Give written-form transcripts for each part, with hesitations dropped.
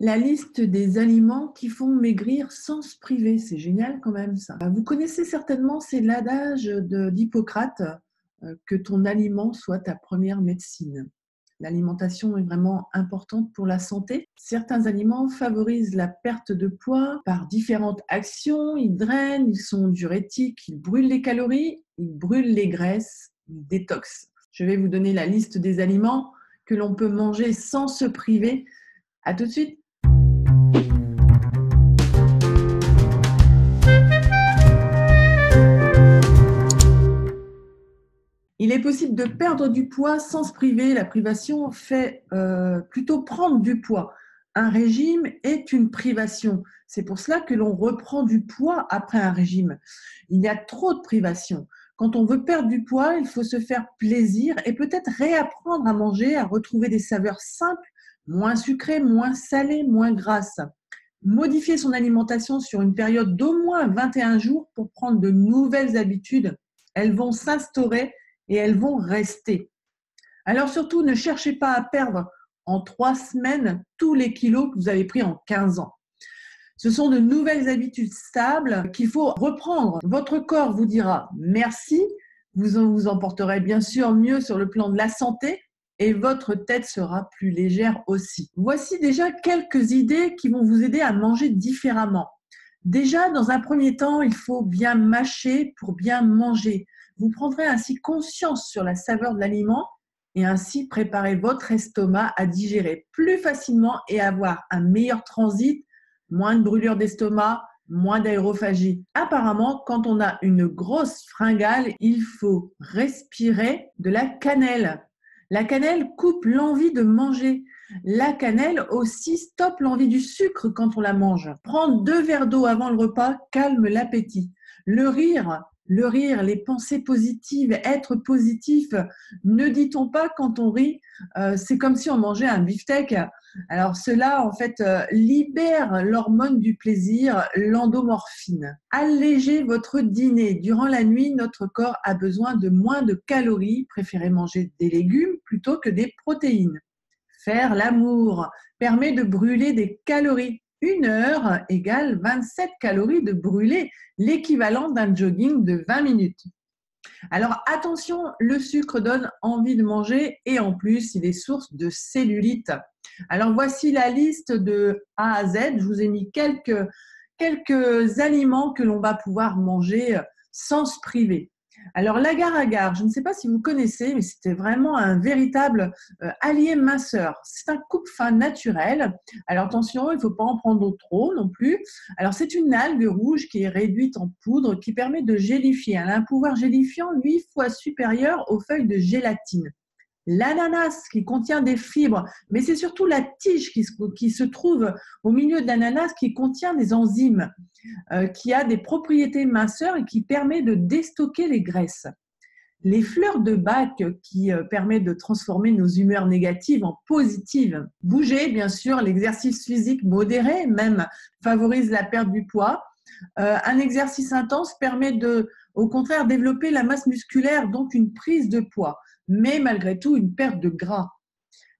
La liste des aliments qui font maigrir sans se priver, c'est génial quand même ça. Vous connaissez certainement, c'est l'adage d'Hippocrate, que ton aliment soit ta première médecine. L'alimentation est vraiment importante pour la santé. Certains aliments favorisent la perte de poids par différentes actions. Ils drainent, ils sont diurétiques, ils brûlent les calories, ils brûlent les graisses, ils détoxent. Je vais vous donner la liste des aliments que l'on peut manger sans se priver. À tout de suite. Il est possible de perdre du poids sans se priver. La privation fait plutôt prendre du poids. Un régime est une privation. C'est pour cela que l'on reprend du poids après un régime. Il y a trop de privation. Quand on veut perdre du poids, il faut se faire plaisir et peut-être réapprendre à manger, à retrouver des saveurs simples, moins sucrées, moins salées, moins grasses. Modifier son alimentation sur une période d'au moins 21 jours pour prendre de nouvelles habitudes. Elles vont s'instaurer et elles vont rester. Alors surtout, ne cherchez pas à perdre en 3 semaines tous les kilos que vous avez pris en 15 ans. Ce sont de nouvelles habitudes stables qu'il faut reprendre. Votre corps vous dira merci, vous en porterez bien sûr mieux sur le plan de la santé et votre tête sera plus légère aussi. Voici déjà quelques idées qui vont vous aider à manger différemment. Déjà, dans un premier temps, il faut bien mâcher pour bien manger. Vous prendrez ainsi conscience sur la saveur de l'aliment et ainsi préparer votre estomac à digérer plus facilement et avoir un meilleur transit, moins de brûlure d'estomac, moins d'aérophagie. Apparemment, quand on a une grosse fringale, il faut respirer de la cannelle. La cannelle coupe l'envie de manger. La cannelle aussi stoppe l'envie du sucre quand on la mange. Prendre 2 verres d'eau avant le repas calme l'appétit. Le rire, les pensées positives, être positif. Ne dit-on pas quand on rit, c'est comme si on mangeait un beefsteak. Alors cela, en fait, libère l'hormone du plaisir, l'endomorphine. Allégez votre dîner. Durant la nuit, notre corps a besoin de moins de calories. Préférez manger des légumes plutôt que des protéines. Faire l'amour permet de brûler des calories. 1 heure égale 27 calories de brûlé, l'équivalent d'un jogging de 20 minutes. Alors attention, le sucre donne envie de manger et en plus, il est source de cellulite. Alors voici la liste de A à Z. Je vous ai mis quelques aliments que l'on va pouvoir manger sans se priver. Alors l'agar-agar, je ne sais pas si vous connaissez, mais c'était vraiment un véritable allié minceur. C'est un coupe-faim naturel. Alors attention, il ne faut pas en prendre trop non plus. Alors c'est une algue rouge qui est réduite en poudre qui permet de gélifier. Elle a un pouvoir gélifiant 8 fois supérieur aux feuilles de gélatine. L'ananas qui contient des fibres, mais c'est surtout la tige qui se trouve au milieu de l'ananas qui contient des enzymes, qui a des propriétés minceurs et qui permet de déstocker les graisses. Les fleurs de bac qui permettent de transformer nos humeurs négatives en positives. Bouger, bien sûr, l'exercice physique modéré même favorise la perte du poids. Un exercice intense permet de, au contraire, développer la masse musculaire, donc une prise de poids, mais malgré tout une perte de gras.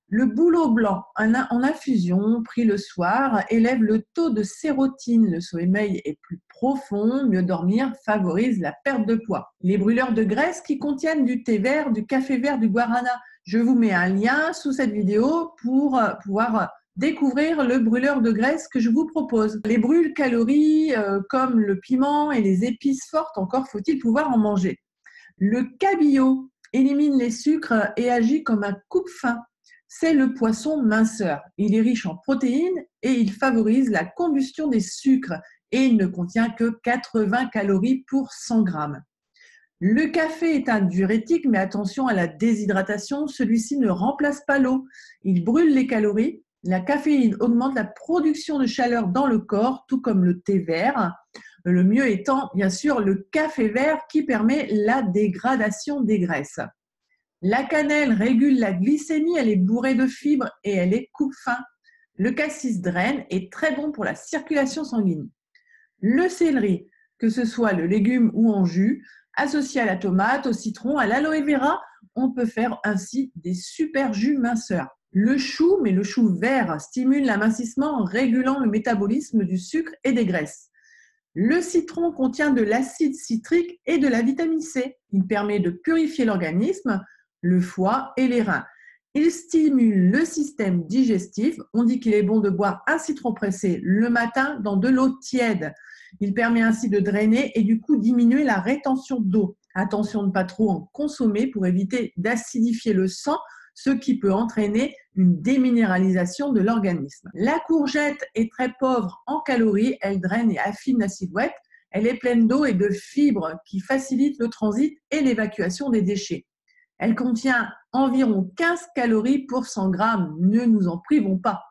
Le bouleau blanc en infusion, pris le soir, élève le taux de sérotine. Le sommeil est plus profond, mieux dormir favorise la perte de poids. Les brûleurs de graisse qui contiennent du thé vert, du café vert, du guarana. Je vous mets un lien sous cette vidéo pour pouvoir découvrir le brûleur de graisse que je vous propose. Les brûle-calories comme le piment et les épices fortes, encore faut-il pouvoir en manger. Le cabillaud élimine les sucres et agit comme un coupe-faim. C'est le poisson minceur. Il est riche en protéines et il favorise la combustion des sucres et il ne contient que 80 calories pour 100 grammes. Le café est un diurétique, mais attention à la déshydratation, celui-ci ne remplace pas l'eau. Il brûle les calories. La caféine augmente la production de chaleur dans le corps, tout comme le thé vert. Le mieux étant, bien sûr, le café vert qui permet la dégradation des graisses. La cannelle régule la glycémie, elle est bourrée de fibres et elle est coupe-faim. Le cassis draine est très bon pour la circulation sanguine. Le céleri, que ce soit le légume ou en jus, associé à la tomate, au citron, à l'aloe vera, on peut faire ainsi des super jus minceurs. Le chou, mais le chou vert, stimule l'amincissement en régulant le métabolisme du sucre et des graisses. Le citron contient de l'acide citrique et de la vitamine C. Il permet de purifier l'organisme, le foie et les reins. Il stimule le système digestif. On dit qu'il est bon de boire un citron pressé le matin dans de l'eau tiède. Il permet ainsi de drainer et du coup diminuer la rétention d'eau. Attention de ne pas trop en consommer pour éviter d'acidifier le sang, ce qui peut entraîner une déminéralisation de l'organisme. La courgette est très pauvre en calories, elle draine et affine la silhouette. Elle est pleine d'eau et de fibres qui facilitent le transit et l'évacuation des déchets. Elle contient environ 15 calories pour 100 grammes, ne nous en privons pas.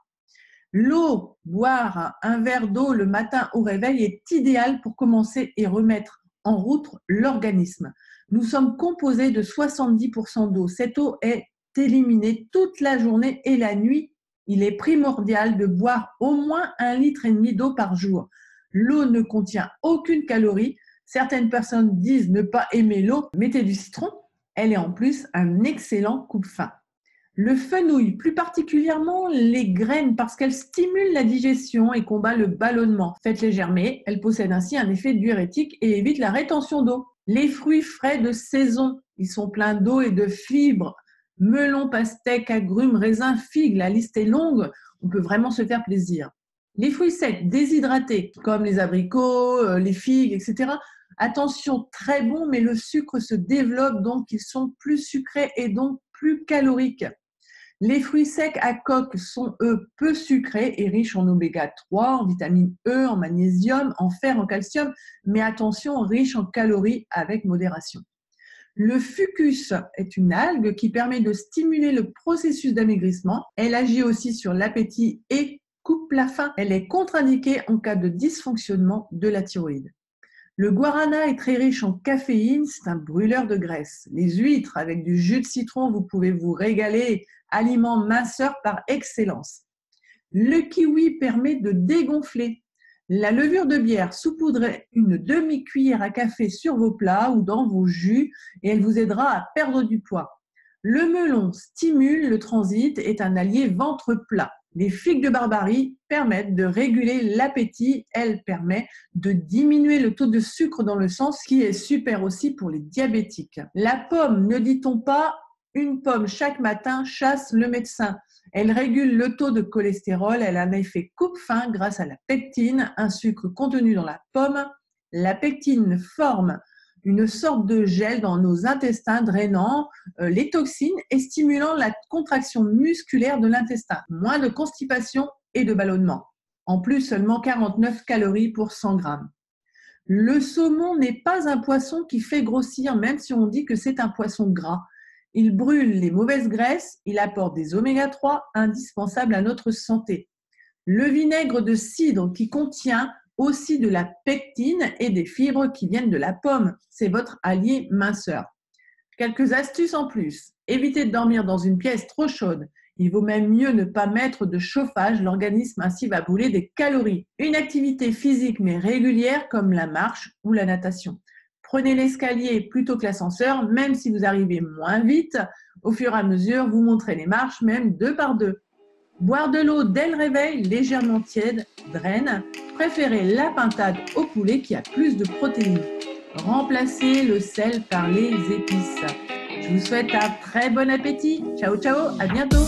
L'eau, boire un verre d'eau le matin au réveil est idéal pour commencer et remettre en route l'organisme. Nous sommes composés de 70% d'eau. Cette eau est éliminée toute la journée et la nuit. Il est primordial de boire au moins 1,5 litre d'eau par jour. L'eau ne contient aucune calorie. Certaines personnes disent ne pas aimer l'eau. Mettez du citron. Elle est en plus un excellent coupe-faim. Le fenouil, plus particulièrement les graines, parce qu'elles stimulent la digestion et combattent le ballonnement. Faites-les germer, elles possèdent ainsi un effet diurétique et évitent la rétention d'eau. Les fruits frais de saison, ils sont pleins d'eau et de fibres. Melon, pastèque, agrumes, raisins, figues, la liste est longue, on peut vraiment se faire plaisir. Les fruits secs déshydratés, comme les abricots, les figues, etc. Attention, très bon, mais le sucre se développe, donc ils sont plus sucrés et donc plus caloriques. Les fruits secs à coque sont, eux, peu sucrés et riches en oméga 3, en vitamine E, en magnésium, en fer, en calcium, mais attention, riches en calories avec modération. Le fucus est une algue qui permet de stimuler le processus d'amaigrissement. Elle agit aussi sur l'appétit et coupe la faim. Elle est contre-indiquée en cas de dysfonctionnement de la thyroïde. Le guarana est très riche en caféine, c'est un brûleur de graisse. Les huîtres avec du jus de citron, vous pouvez vous régaler, aliment minceur par excellence. Le kiwi permet de dégonfler. La levure de bière, saupoudrez une demi-cuillère à café sur vos plats ou dans vos jus et elle vous aidera à perdre du poids. Le melon stimule le transit et est un allié ventre plat. Les figues de Barbarie permettent de réguler l'appétit. Elles permettent de diminuer le taux de sucre dans le sang, ce qui est super aussi pour les diabétiques. La pomme, ne dit-on pas, une pomme chaque matin chasse le médecin. Elle régule le taux de cholestérol. Elle a un effet coupe-faim grâce à la pectine, un sucre contenu dans la pomme. La pectine forme une sorte de gel dans nos intestins, drainant les toxines et stimulant la contraction musculaire de l'intestin. Moins de constipation et de ballonnement. En plus, seulement 49 calories pour 100 grammes. Le saumon n'est pas un poisson qui fait grossir, même si on dit que c'est un poisson gras. Il brûle les mauvaises graisses, il apporte des oméga 3 indispensables à notre santé. Le vinaigre de cidre qui contient aussi de la pectine et des fibres qui viennent de la pomme. C'est votre allié minceur. Quelques astuces en plus. Évitez de dormir dans une pièce trop chaude. Il vaut même mieux ne pas mettre de chauffage. L'organisme ainsi va brûler des calories. Une activité physique mais régulière comme la marche ou la natation. Prenez l'escalier plutôt que l'ascenseur, même si vous arrivez moins vite. Au fur et à mesure, vous montrez les marches, même 2 par 2. Boire de l'eau dès le réveil, légèrement tiède, draine. Préférez la pintade au poulet qui a plus de protéines. Remplacez le sel par les épices. Je vous souhaite un très bon appétit. Ciao, ciao, à bientôt.